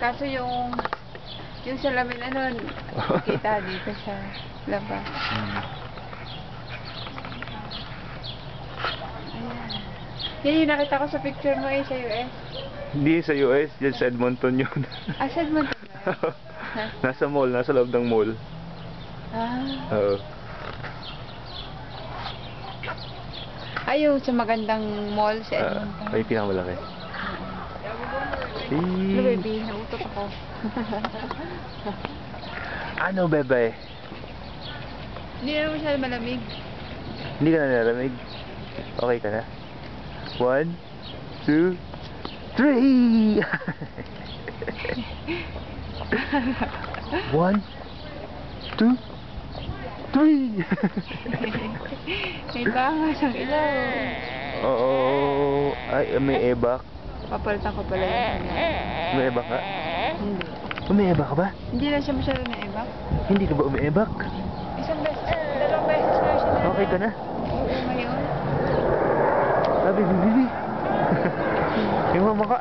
Kaso yung salamin ano, kita dito sa labas. Ayan. Yan yung nakita ko sa picture mo sa US. Hindi sa US, yan sa Edmonton yun. Sa Edmonton ba? Nasa mall, nasa loob ng mall. Oo. Ayun, sa magandang mall sa Edmonton. Ay, pinakamalaki. Ano, baby? Nautot ako. Ano, bebe? Hindi na masyado malamig. Hindi ka na nalamig? Okay ka na? 1, 2, 3! 1, 2, 3! May bangas ang ilaw. Oo. Ay, may ebak. Papalitan ko pala yun. May ebak ka? Hindi. Umiebak ka ba? Hindi na siya masyado na ebak. Hindi ka ba umiebak? Isang beses, dalawang beses na siya na. Okay ka na? Oo, ngayon. Sabi, bibi. Yung mama ka.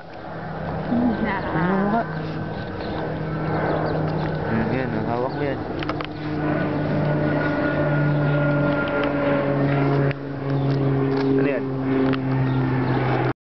Yung mama ka. Yan, hawak mo yan.